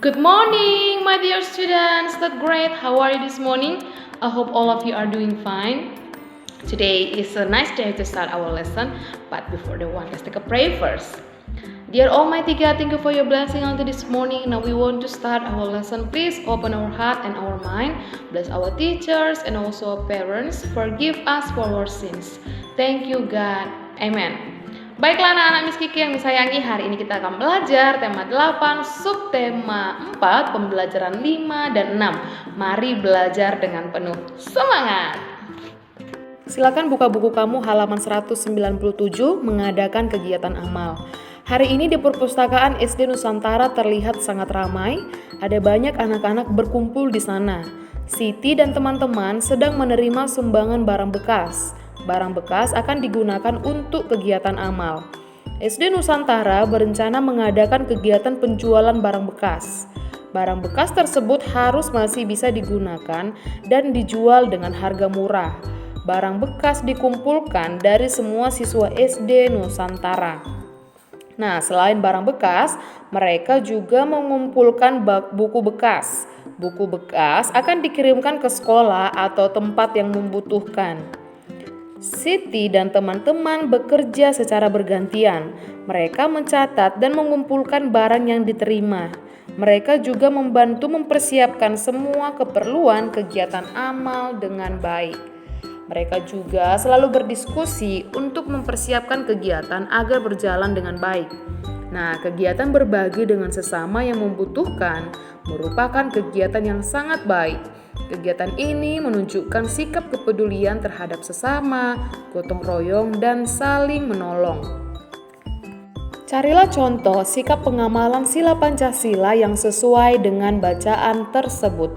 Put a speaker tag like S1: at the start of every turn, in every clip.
S1: Good morning, my dear students. That's great. How are you this morning? I hope all of you are doing fine. Today is a nice day to start our lesson, but before the one, let's take a prayer first. Dear Almighty God, thank you for your blessing unto this morning. Now we want to start our lesson. Please open our heart and our mind. Bless our teachers and also our parents. Forgive us for our sins. Thank you God. Amen. Baiklah anak-anak Miss Kiki yang disayangi, hari ini kita akan belajar tema 8, subtema 4, pembelajaran 5 dan 6. Mari belajar dengan penuh semangat. Silakan buka buku kamu halaman 197 mengadakan kegiatan amal. Hari ini di perpustakaan SD Nusantara terlihat sangat ramai. Ada banyak anak-anak berkumpul di sana. Siti dan teman-teman sedang menerima sumbangan barang bekas. Barang bekas akan digunakan untuk kegiatan amal. SD Nusantara berencana mengadakan kegiatan penjualan barang bekas. Barang bekas tersebut harus masih bisa digunakan dan dijual dengan harga murah. Barang bekas dikumpulkan dari semua siswa SD Nusantara. Nah, selain barang bekas, mereka juga mengumpulkan buku bekas. Buku bekas akan dikirimkan ke sekolah atau tempat yang membutuhkan. Siti dan teman-teman bekerja secara bergantian. Mereka mencatat dan mengumpulkan barang yang diterima. Mereka juga membantu mempersiapkan semua keperluan kegiatan amal dengan baik. Mereka juga selalu berdiskusi untuk mempersiapkan kegiatan agar berjalan dengan baik. Nah, kegiatan berbagi dengan sesama yang membutuhkan merupakan kegiatan yang sangat baik. Kegiatan ini menunjukkan sikap kepedulian terhadap sesama, gotong royong, dan saling menolong. Carilah contoh sikap pengamalan sila Pancasila yang sesuai dengan bacaan tersebut.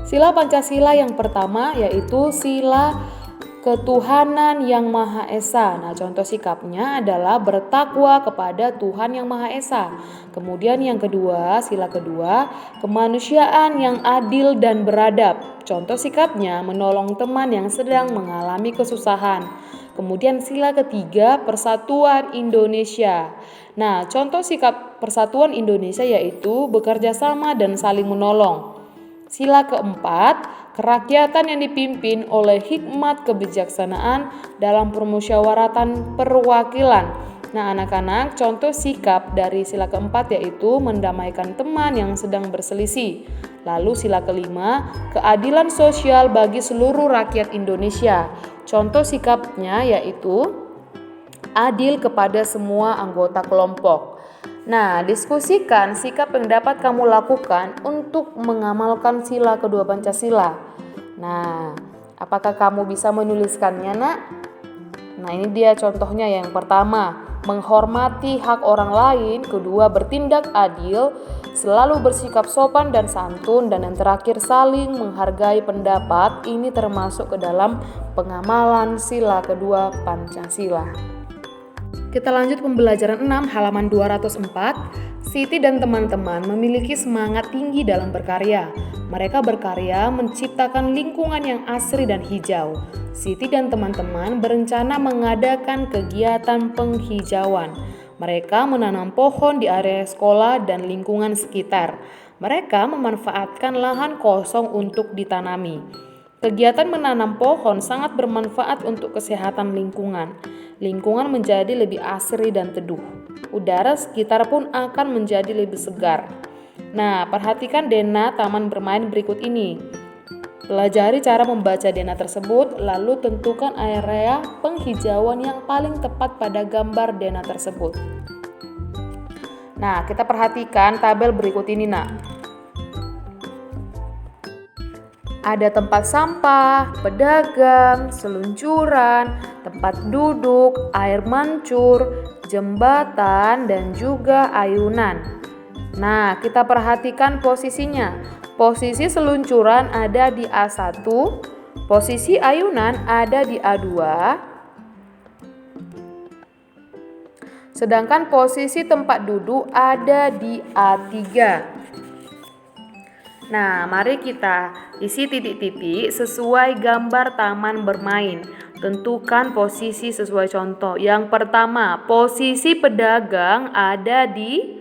S1: Sila Pancasila yang pertama yaitu sila ketuhanan yang Maha Esa. Nah, contoh sikapnya adalah bertakwa kepada Tuhan yang Maha Esa. Kemudian yang kedua, sila kedua, kemanusiaan yang adil dan beradab. Contoh sikapnya menolong teman yang sedang mengalami kesusahan. Kemudian sila ketiga, persatuan Indonesia. Nah, contoh sikap persatuan Indonesia yaitu bekerja sama dan saling menolong. Sila keempat, kerakyatan yang dipimpin oleh hikmat kebijaksanaan dalam permusyawaratan perwakilan. Nah, anak-anak, contoh sikap dari sila keempat yaitu mendamaikan teman yang sedang berselisih. Lalu sila kelima, keadilan sosial bagi seluruh rakyat Indonesia. Contoh sikapnya yaitu adil kepada semua anggota kelompok. Nah, diskusikan sikap yang dapat kamu lakukan untuk mengamalkan sila kedua Pancasila. Nah, apakah kamu bisa menuliskannya, Nak? Nah, ini dia contohnya. Yang pertama, menghormati hak orang lain. Kedua, bertindak adil, selalu bersikap sopan dan santun. Dan yang terakhir, saling menghargai pendapat. Ini termasuk ke dalam pengamalan sila kedua Pancasila. Kita lanjut pembelajaran 6 halaman 204. Siti dan teman-teman memiliki semangat tinggi dalam berkarya. Mereka berkarya menciptakan lingkungan yang asri dan hijau. Siti dan teman-teman berencana mengadakan kegiatan penghijauan. Mereka menanam pohon di area sekolah dan lingkungan sekitar. Mereka memanfaatkan lahan kosong untuk ditanami. Kegiatan menanam pohon sangat bermanfaat untuk kesehatan lingkungan. Lingkungan menjadi lebih asri dan teduh. Udara sekitar pun akan menjadi lebih segar. Nah, perhatikan dena taman bermain berikut ini. Pelajari cara membaca dena tersebut, lalu tentukan area penghijauan yang paling tepat pada gambar dena tersebut. Nah, kita perhatikan tabel berikut ini, Nak. Ada tempat sampah, pedagang, seluncuran, tempat duduk, air mancur, jembatan, dan juga ayunan. Nah, kita perhatikan posisinya. Posisi seluncuran ada di A1, posisi ayunan ada di A2, sedangkan posisi tempat duduk ada di A3. Nah, mari kita isi titik-titik sesuai gambar taman bermain. Tentukan posisi sesuai contoh. Yang pertama, posisi pedagang ada di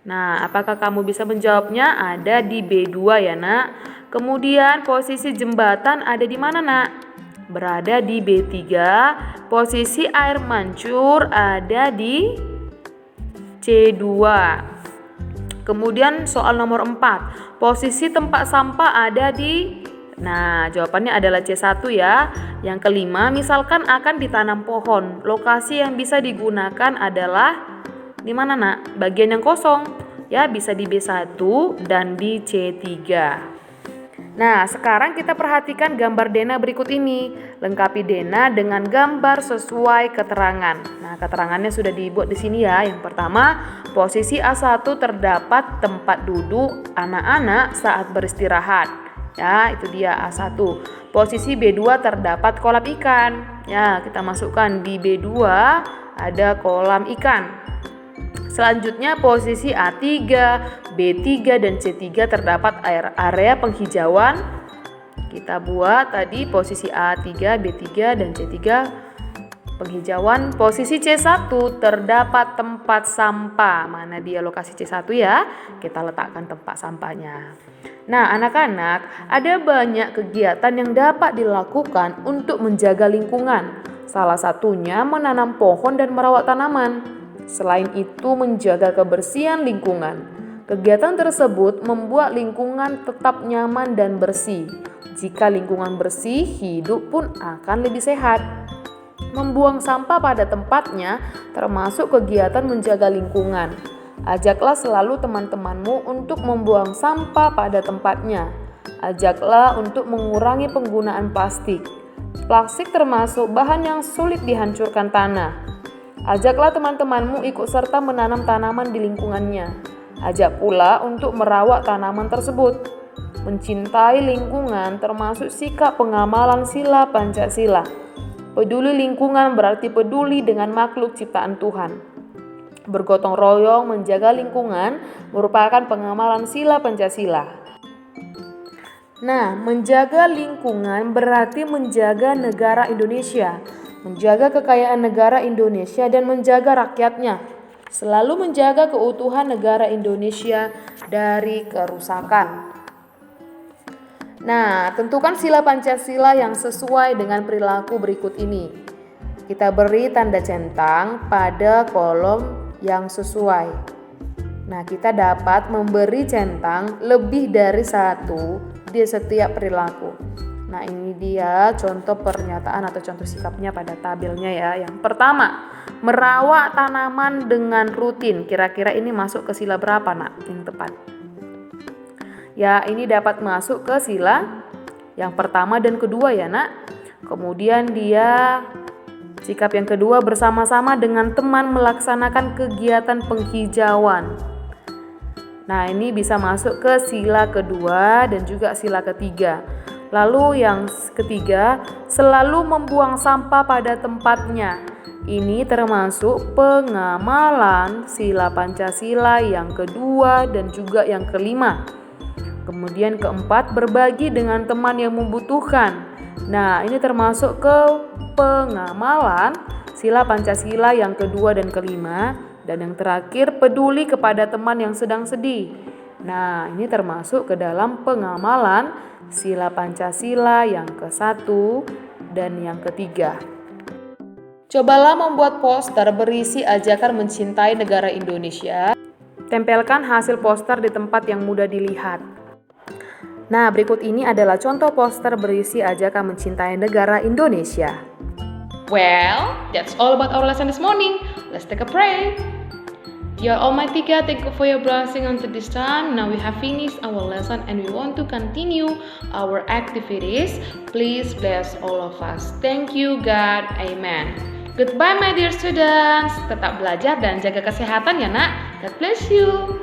S1: Nah, apakah kamu bisa menjawabnya? Ada di B2 ya, Nak. Kemudian posisi jembatan ada di mana, Nak? Berada di B3. Posisi air mancur ada di C2. Kemudian soal nomor 4. Posisi tempat sampah ada di... Nah, jawabannya adalah C1 ya. Yang kelima, misalkan akan ditanam pohon. Lokasi yang bisa digunakan adalah di mana, Nak? Bagian yang kosong. Ya, bisa di B1 dan di C3. Nah, sekarang kita perhatikan gambar Dena berikut ini. Lengkapi Dena dengan gambar sesuai keterangan. Nah, keterangannya sudah dibuat di sini ya. Yang pertama, posisi A1 terdapat tempat duduk anak-anak saat beristirahat. Ya, itu dia A1. Posisi B2 terdapat kolam ikan. Ya, kita masukkan di B2 ada kolam ikan. Selanjutnya posisi A3, B3 dan C3 terdapat area penghijauan. Kita buat tadi posisi A3, B3 dan C3 penghijauan. Posisi C1 terdapat tempat sampah. Mana dia lokasi C1 ya? Kita letakkan tempat sampahnya. Nah, anak-anak, ada banyak kegiatan yang dapat dilakukan untuk menjaga lingkungan. Salah satunya menanam pohon dan merawat tanaman. Selain itu, menjaga kebersihan lingkungan. Kegiatan tersebut membuat lingkungan tetap nyaman dan bersih. Jika lingkungan bersih, hidup pun akan lebih sehat. Membuang sampah pada tempatnya termasuk kegiatan menjaga lingkungan. Ajaklah selalu teman-temanmu untuk membuang sampah pada tempatnya. Ajaklah untuk mengurangi penggunaan plastik. Plastik termasuk bahan yang sulit dihancurkan tanah. Ajaklah teman-temanmu ikut serta menanam tanaman di lingkungannya. Ajak pula untuk merawat tanaman tersebut. Mencintai lingkungan termasuk sikap pengamalan sila Pancasila. Peduli lingkungan berarti peduli dengan makhluk ciptaan Tuhan. Bergotong royong menjaga lingkungan merupakan pengamalan sila Pancasila. Nah, menjaga lingkungan berarti menjaga negara Indonesia. Menjaga kekayaan negara Indonesia dan menjaga rakyatnya. Selalu menjaga keutuhan negara Indonesia dari kerusakan. Nah, tentukan sila Pancasila yang sesuai dengan perilaku berikut ini. Kita beri tanda centang pada kolom yang sesuai. Nah, kita dapat memberi centang lebih dari satu di setiap perilaku. Nah, ini dia contoh pernyataan atau contoh sikapnya pada tabelnya ya. Yang pertama, merawat tanaman dengan rutin. Kira-kira ini masuk ke sila berapa, Nak? Yang tepat. Ya, ini dapat masuk ke sila yang pertama dan kedua ya, Nak. Kemudian dia sikap yang kedua, bersama-sama dengan teman melaksanakan kegiatan penghijauan. Nah, ini bisa masuk ke sila kedua dan juga sila ketiga. Lalu yang ketiga, selalu membuang sampah pada tempatnya. Ini termasuk pengamalan sila Pancasila yang kedua dan juga yang kelima. Kemudian keempat, berbagi dengan teman yang membutuhkan. Nah, ini termasuk ke pengamalan sila Pancasila yang kedua dan kelima. Dan yang terakhir, peduli kepada teman yang sedang sedih. Nah, ini termasuk ke dalam pengamalan sila Pancasila yang ke-1 dan yang ketiga. Cobalah membuat poster berisi ajakan mencintai negara Indonesia. Tempelkan hasil poster di tempat yang mudah dilihat. Nah, berikut ini adalah contoh poster berisi ajakan mencintai negara Indonesia. Well, that's all about our lesson this morning. Let's take a pray. Dear Almighty God, thank you for your blessing unto this time. Now we have finished our lesson and we want to continue our activities. Please bless all of us. Thank you God. Amen. Goodbye my dear students. Tetap belajar dan jaga kesehatan ya, Nak. God bless you.